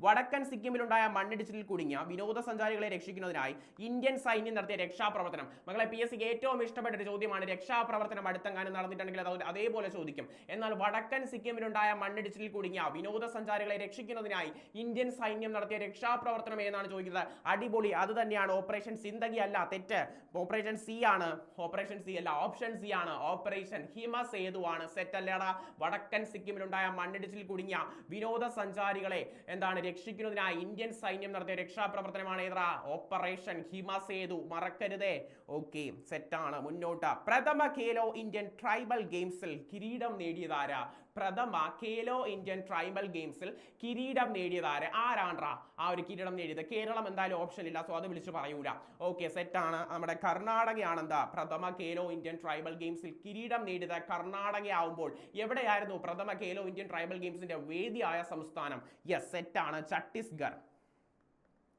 വടക്കൻ സിക്കിമിലുണ്ടായ മണ്ണിടിച്ചിലിൽ കുടുങ്ങിയ വിനോദസഞ്ചാരികളെ രക്ഷിക്കുന്നതിനായി ഇന്ത്യൻ സൈന്യം നടത്തിയ രക്ഷാപ്രവർത്തനം. മകളെ PSCക്ക് ഏറ്റവും ഇഷ്ടപ്പെട്ട ഒരു ചോദ്യമാണ്. രക്ഷാപ്രവർത്തനം അടുത്തെങ്ങാനും നടന്നിട്ടുണ്ടെങ്കിൽ അത് അതേപോലെ ചോദിക്കും. എന്നാൽ വടക്കൻ സിക്കിമിലുണ്ടായ മണ്ണിടിച്ചിലിൽ കുടുങ്ങിയ വിനോദസഞ്ചാരികളെ രക്ഷിക്കുന്നതിനായി ഇന്ത്യൻ സൈന്യം നടത്തിയ രക്ഷാപ്രവർത്തനം ഏതാണ് ചോദിക്കുന്നത്. അടിപൊളി, അത് തന്നെയാണ്. ഓപ്പറേഷൻ സിന്ദഗി അല്ല, തെറ്റ്. ഓപ്പറേഷൻ സി ആണ്. ഓപ്പറേഷൻ സി അല്ല, ഓപ്ഷൻ സി ആണ്. ഓപ്പറേഷൻ ഹിമസേതു ആണ്. സെറ്റ് അല്ലേടാ. വടക്കൻ സിക്കിമിലുണ്ടായ മണ്ണിടിച്ചിലിൽ കുടുങ്ങിയ വിനോദസഞ്ചാരികളെ എന്താണ് രക്ഷിക്കുന്നതിനായി ഇന്ത്യൻ സൈന്യം നടത്തിയ രക്ഷാപ്രവർത്തനമാണ് ഏതാ? ഓപ്പറേഷൻ ഹിമസേതു. മറക്കരുതേ. ഓക്കെ, സെറ്റാണ്. മുന്നോട്ട്. പ്രഥമ ഖേലോ ഇന്ത്യൻ ട്രൈബൽ ഗെയിംസിൽ കിരീടം നേടിയതാരാ? പ്രഥമ ഖേലോ ഇന്ത്യൻ ട്രൈബൽ ഗെയിംസിൽ കിരീടം നേടിയതാര്? ആരാണ്ട്രാ ആ ഒരു കിരീടം നേടിയത്? കേരളം എന്തായാലും ഓപ്ഷൻ ഇല്ല, സോ അത് വിളിച്ച് പറയൂല. ഓക്കെ, സെറ്റാണ്. നമ്മുടെ കർണാടകയാണ് എന്താ പ്രഥമ ഖേലോ ഇന്ത്യൻ ട്രൈബൽ ഗെയിംസിൽ കിരീടം നേടിയത്. കർണാടക ആവുമ്പോൾ എവിടെയായിരുന്നു പ്രഥമ ഖേലോ ഇന്ത്യൻ ട്രൈബൽ ഗെയിംസിന്റെ വേദിയായ സംസ്ഥാനം? യെസ്, സെറ്റാണ്. ഛത്തീസ്ഗഡ്.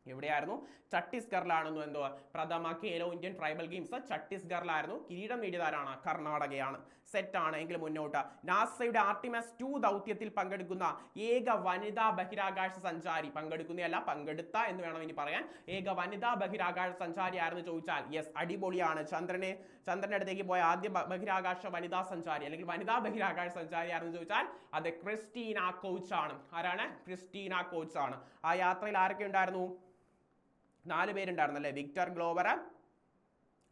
എവിടെയായിരുന്നു? ഛത്തീസ്ഗറിലാണെന്നു. എന്തോ പ്രഥമ ഖേലോ ഇന്ത്യൻ ട്രൈബൽ ഗെയിംസ് ഛത്തീസ്ഗറിലായിരുന്നു. കിരീടം നേടിയതാരാണ്? കർണാടകയാണ്. സെറ്റാണ്. എങ്കിൽ മുന്നോട്ട്. നാസയുടെ ആർട്ടിമസ് 2 ദൗത്യത്തിൽ പങ്കെടുക്കുന്ന ഏക വനിതാ ബഹിരാകാശ സഞ്ചാരി, പങ്കെടുക്കുന്നതല്ല പങ്കെടുത്ത എന്ന് വേണം ഇനി പറയാൻ, ഏക വനിതാ ബഹിരാകാശ സഞ്ചാരി ആരെന്ന് ചോദിച്ചാൽ യെസ്, അടിപൊളിയാണ്. ചന്ദ്രന്റെ അടുത്തേക്ക് പോയ ആദ്യ ബഹിരാകാശ വനിതാ സഞ്ചാരി അല്ലെങ്കിൽ വനിതാ ബഹിരാകാശ സഞ്ചാരി ആരെന്ന് ചോദിച്ചാൽ അത് ക്രിസ്റ്റീന കോച്ച് ആണ്. ആരാണ്? ക്രിസ്റ്റീന കോച്ച് ആണ്. ആ യാത്രയിൽ ആരൊക്കെ ഉണ്ടായിരുന്നു? 4 പേരുണ്ടായിരുന്നു അല്ലേ? വിക്ടർ ഗ്ലോവർ,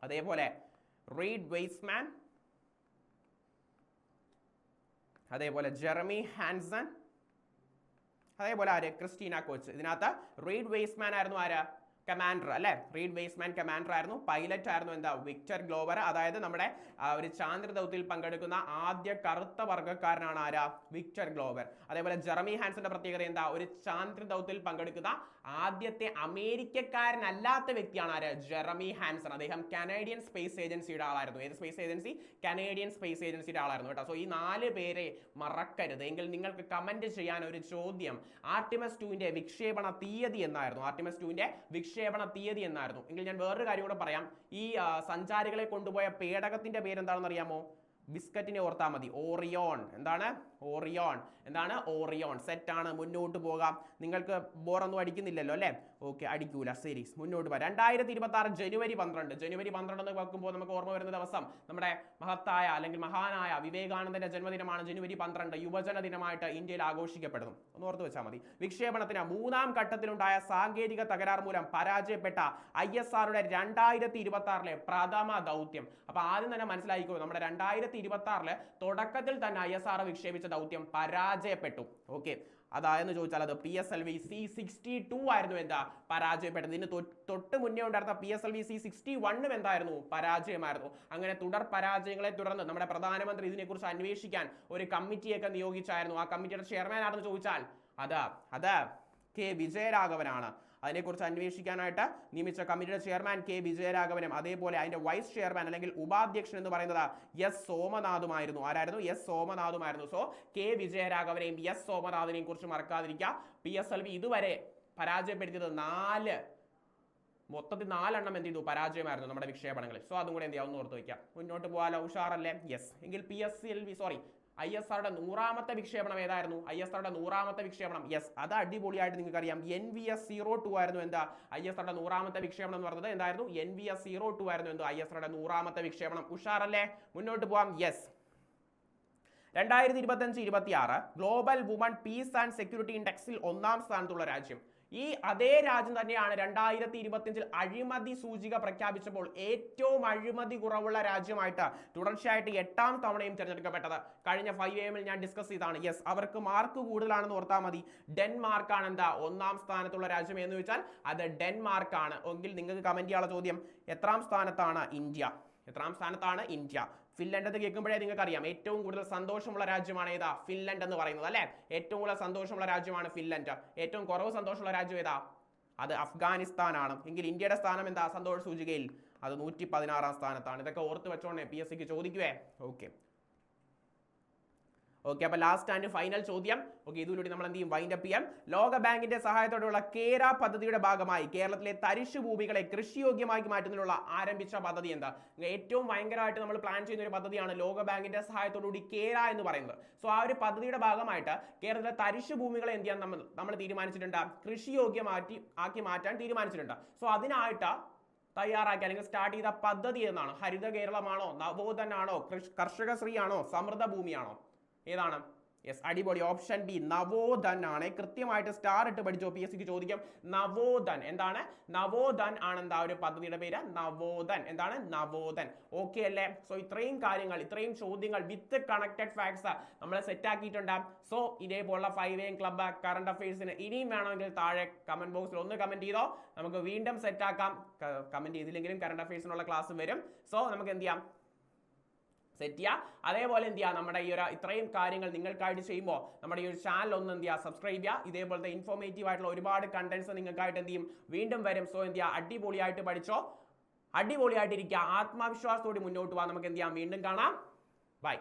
അതേപോലെ റീഡ് വെയ്സ്മാൻ, അതേപോലെ ജെറമി ഹാൻസൺ, അതേപോലെ ആര്? Christina Koch. ഇതിനകത്ത് റീഡ് വെയ്സ്മാൻ ആയിരുന്നു ആര്? കമാൻഡർ അല്ലെ? റീഡ് വെയ്സ്മാൻ കമാൻഡർ ആയിരുന്നു. പൈലറ്റ് ആയിരുന്നു എന്താ? Victor Glover. അതായത് നമ്മുടെ ഒരു ചാന്ദ്ര ദൗത്യത്തിൽ പങ്കെടുക്കുന്ന ആദ്യ കറുത്ത വർഗ്ഗക്കാരനാണ് ആരാ? Victor Glover. അതേപോലെ ജെറമി ഹാൻസന്റെ പ്രത്യേകത എന്താ? ഒരു ചാന്ദ്ര ദൗത്യത്തിൽ പങ്കെടുക്കുന്ന ആദ്യത്തെ അമേരിക്കക്കാരനല്ലാത്ത വ്യക്തിയാണ് ആര്? Jeremy Hanson. അദ്ദേഹം കനേഡിയൻ സ്പേസ് ഏജൻസിയുടെ ആളായിരുന്നു. ഏത് സ്പേസ് ഏജൻസി? കനേഡിയൻ സ്പേസ് ഏജൻസിയുടെ ആളായിരുന്നു കേട്ടോ. സോ ഈ 4 പേരെ മറക്കരുത്. എങ്കിൽ നിങ്ങൾക്ക് കമന്റ് ചെയ്യാൻ ഒരു ചോദ്യം, ആർട്ടിമസ് 2ന്റെ വിക്ഷേപണ തീയതി എന്നായിരുന്നു. ആർട്ടിമസ് 2ന്റെ വിക്ഷേപണ തീയതി എന്നായിരുന്നു. എങ്കിൽ ഞാൻ വേറൊരു കാര്യം കൂടെ പറയാം. ഈ സഞ്ചാരികളെ കൊണ്ടുപോയ പേടകത്തിന്റെ പേരെന്താണെന്ന് അറിയാമോ? ബിസ്ക്കറ്റിനെ ഓർത്താൽ മതി. ഓറിയോൺ. എന്താണ്? ഓറിയോൺ. എന്താണ്? ഓറിയോൺ. സെറ്റാണ്. മുന്നോട്ട് പോകാം. നിങ്ങൾക്ക് ബോറൊന്നും അടിക്കുന്നില്ലല്ലോ അല്ലേ? ഓക്കെ, അടിക്കൂല. ശരി, മുന്നോട്ട് പോകാം. 2026 ജനുവരി 12. ജനുവരി 12 എന്ന് വെക്കുമ്പോൾ നമുക്ക് ഓർമ്മ വരുന്ന ദിവസം നമ്മുടെ മഹത്തായ അല്ലെങ്കിൽ മഹാനായ വിവേകാനന്ദന്റെ ജന്മദിനമാണ് ജനുവരി 12. യുവജന ദിനമായിട്ട് ഇന്ത്യയിൽ ആഘോഷിക്കപ്പെടുന്നു. ഒന്ന് ഓർത്ത് വെച്ചാൽ മതി. വിക്ഷേപണത്തിന് 3ാം ഘട്ടത്തിലുണ്ടായ സാങ്കേതിക തകരാർ മൂലം പരാജയപ്പെട്ട ISROയുടെ 2026 പ്രഥമ ദൗത്യം. അപ്പൊ ആദ്യം തന്നെ മനസ്സിലായിക്കോ, നമ്മുടെ 2026 തുടക്കത്തിൽ തന്നെ ISRO വിക്ഷേപിച്ച ദൗത്യം പരാജയപ്പെട്ടു. ഓക്കെ, അതായെന്ന് ചോദിച്ചാൽ അത് PSLV C62 ആയിരുന്നു എന്താ? പരാജയപ്പെട്ടത്. ഇതിന് തൊട്ട് മുന്നേ ഉണ്ടായിരുന്ന PSLV C61 എന്തായിരുന്നു? പരാജയമായിരുന്നു. അങ്ങനെ തുടർ പരാജയങ്ങളെ തുടർന്ന് നമ്മുടെ പ്രധാനമന്ത്രി ഇതിനെക്കുറിച്ച് അന്വേഷിക്കാൻ ഒരു കമ്മിറ്റിയൊക്കെ നിയോഗിച്ചായിരുന്നു. ആ കമ്മിറ്റിയുടെ ചെയർമാൻ ആണെന്ന് ചോദിച്ചാൽ അത് K വിജയരാഘവനാണ്. അതിനെക്കുറിച്ച് അന്വേഷിക്കാനായിട്ട് നിയമിച്ച കമ്മിറ്റിയുടെ ചെയർമാൻ K വിജയരാഘവനും അതേപോലെ അതിന്റെ വൈസ് ചെയർമാൻ അല്ലെങ്കിൽ ഉപാധ്യക്ഷൻ എന്ന് പറയുന്നത് S സോമനാഥുമായിരുന്നു. ആരായിരുന്നു? S സോമനാഥുമായിരുന്നു. സോ K വിജയരാഘവനെയും S സോമനാഥിനെയും കുറിച്ച് മറക്കാതിരിക്കുക. PSLV ഇതുവരെ പരാജയപ്പെടുത്തിയത് മൊത്തത്തിൽ 4 എണ്ണം എന്ത് ചെയ്തു? പരാജയമായിരുന്നു നമ്മുടെ വിക്ഷേപണങ്ങളിൽ. സോ അതും കൂടെ എന്ത് ചെയ്യാം? ഒന്ന് ഓർത്ത് വയ്ക്കാം. മുന്നോട്ട് പോകാലോ? ഉഷാറല്ലേ? യെസ്. എങ്കിൽ ISROയുടെ 100ാമത്തെ വിക്ഷേപണം ഏതായിരുന്നു? ISROയുടെ 100ാമത്തെ വിക്ഷേപണം യെസ്, അത് അടിപൊളിയായിട്ട് നിങ്ങൾക്ക് അറിയാം. NVS-02 ആയിരുന്നു എന്താ? ISROയുടെ 100ാമത്തെ വിക്ഷേപണം എന്ന് പറയുന്നത് എന്തായിരുന്നു? NVS-02 ആയിരുന്നു എന്തോ ISROയുടെ 100ാമത്തെ വിക്ഷേപണം. ഉഷാറല്ലേ? മുന്നോട്ട് പോകാം. Yes. 2025-26 global woman peace and security ഇൻഡെക്സിൽ 1ാം സ്ഥാനത്തുള്ള രാജ്യം. ഈ അതേ രാജ്യം തന്നെയാണ് 2025 അഴിമതി സൂചിക പ്രഖ്യാപിച്ചപ്പോൾ ഏറ്റവും അഴിമതി കുറവുള്ള രാജ്യമായിട്ട് തുടർച്ചയായിട്ട് 8ാം തവണയും തിരഞ്ഞെടുക്കപ്പെട്ടത്. കഴിഞ്ഞ 5am ഞാൻ ഡിസ്കസ് ചെയ്താണ്. യെസ്, അവർക്ക് മാർക്ക് കൂടുതലാണെന്ന് ഓർത്താൽ മതി. ഡെൻമാർക്കാണ് എന്താ 1ാം സ്ഥാനത്തുള്ള രാജ്യം എന്ന് ചോദിച്ചാൽ അത് ഡെൻമാർക്കാണ്. എങ്കിൽ നിങ്ങൾക്ക് കമന്റ് ചെയ്യാനുള്ള ചോദ്യം, എത്രാം സ്ഥാനത്താണ് ഇന്ത്യ? എത്രാം സ്ഥാനത്താണ് ഇന്ത്യ? ഫിൻലൻഡ് എന്ന് കേൾക്കുമ്പോഴേ നിങ്ങൾക്ക് അറിയാം ഏറ്റവും കൂടുതൽ സന്തോഷമുള്ള രാജ്യമാണ് ഏതാ? ഫിൻലൻഡ് എന്ന് പറയുന്നത് അല്ലെ? ഏറ്റവും കൂടുതൽ സന്തോഷമുള്ള രാജ്യമാണ് ഫിൻലൻഡ്. ഏറ്റവും കുറവ് സന്തോഷമുള്ള രാജ്യം ഏതാ? അത് അഫ്ഗാനിസ്ഥാൻ ആണ്. എങ്കിൽ ഇന്ത്യയുടെ സ്ഥാനം എന്താ സന്തോഷ സൂചികയിൽ? അത് 116ാം സ്ഥാനത്താണ്. ഇതൊക്കെ ഓർത്ത് വെച്ചോണേ, PSCക്ക് ചോദിക്കുവേ. ഓക്കെ, ഓക്കെ, അപ്പൊ ലാസ്റ്റ് ആൻഡ് ഫൈനൽ ചോദ്യം. ഓക്കെ, ഇതിലൂടെ നമ്മൾ എന്ത് ചെയ്യും, വൈൻഡ് അപ്പ് ചെയ്യാം. ലോക ബാങ്കിന്റെ സഹായത്തോടെയുള്ള കേര പദ്ധതിയുടെ ഭാഗമായി കേരളത്തിലെ തരിശു ഭൂമികളെ കൃഷിയോഗ്യമാക്കി മാറ്റുന്നതിനുള്ള ആരംഭിച്ച പദ്ധതി എന്താ? ഏറ്റവും ഭയങ്കരമായിട്ട് നമ്മൾ പ്ലാൻ ചെയ്യുന്ന ഒരു പദ്ധതിയാണ് ലോക ബാങ്കിന്റെ സഹായത്തോടുകൂടി കേര എന്ന് പറയുന്നത്. സോ ആ ഒരു പദ്ധതിയുടെ ഭാഗമായിട്ട് കേരളത്തിലെ തരിശു ഭൂമികളെ എന്ത് ചെയ്യാൻ നമ്മൾ തീരുമാനിച്ചിട്ടുണ്ട്, ആക്കി മാറ്റാൻ തീരുമാനിച്ചിട്ടുണ്ട്. സോ അതിനായിട്ട് തയ്യാറാക്കി അല്ലെങ്കിൽ സ്റ്റാർട്ട് ചെയ്ത പദ്ധതി എന്നാണ്? ഹരിത കേരളമാണോ, നവോധൻ ആണോ, കർഷക ശ്രീ ആണോ, സമൃദ്ധ ഭൂമിയാണോ? ഏതാണ്? യെസ്, അടിപൊളി, ഓപ്ഷൻ ബി നവോധൻ ആണ്. കൃത്യമായിട്ട് സ്റ്റാർ ഇട്ട് പഠിച്ചോ, PSC ചോദിക്കും. നവോധൻ എന്താണ്? നവോധൻ ആണ് എന്താ ഒരു പദ്ധതിയുടെ പേര്? നവോധൻ. എന്താണ്? നവോധൻ. ഓക്കെ അല്ലേ? സോ ഇത്രയും കാര്യങ്ങൾ, ഇത്രയും ചോദ്യങ്ങൾ വിത്ത് കണക്റ്റഡ് ഫാക്ട്സ് നമ്മൾ സെറ്റ് ആക്കിയിട്ടുണ്ട്. സോ ഇതേപോലുള്ള 5am ക്ലബ് കറണ്ട് അഫയേഴ്സിന് ഇനിയും വേണമെങ്കിൽ താഴെ കമന്റ് ബോക്സിൽ ഒന്ന് കമന്റ് ചെയ്തോ, നമുക്ക് വീണ്ടും സെറ്റ് ആക്കാം. കമന്റ് ചെയ്തില്ലെങ്കിലും കറണ്ട് അഫയേഴ്സിനുള്ള ക്ലാസ് വരും. സോ നമുക്ക് എന്ത് ചെയ്യാം, സെറ്റ് ചെയ്യുക. അതേപോലെ എന്ത് ചെയ്യുക, നമ്മുടെ ഈ ഒരു ഇത്രയും കാര്യങ്ങൾ നിങ്ങൾക്കായിട്ട് ചെയ്യുമ്പോൾ നമ്മുടെ ഈ ഒരു ചാനൽ ഒന്ന് എന്ത് ചെയ്യുക, സബ്സ്ക്രൈബ് ചെയ്യുക. ഇതേപോലത്തെ ഇൻഫോർമേറ്റീവ് ആയിട്ടുള്ള ഒരുപാട് കണ്ടന്റ്സ് നിങ്ങൾക്കായിട്ട് എന്ത് ചെയ്യും, വീണ്ടും വരും. സോ എന്ത് ചെയ്യുക, അടിപൊളിയായിട്ട് പഠിച്ചോ, അടിപൊളിയായിട്ടിരിക്കുക, ആത്മവിശ്വാസത്തോടെ മുന്നോട്ട് പോകാൻ. നമുക്ക് എന്ത് ചെയ്യാം, വീണ്ടും കാണാം. ബൈ.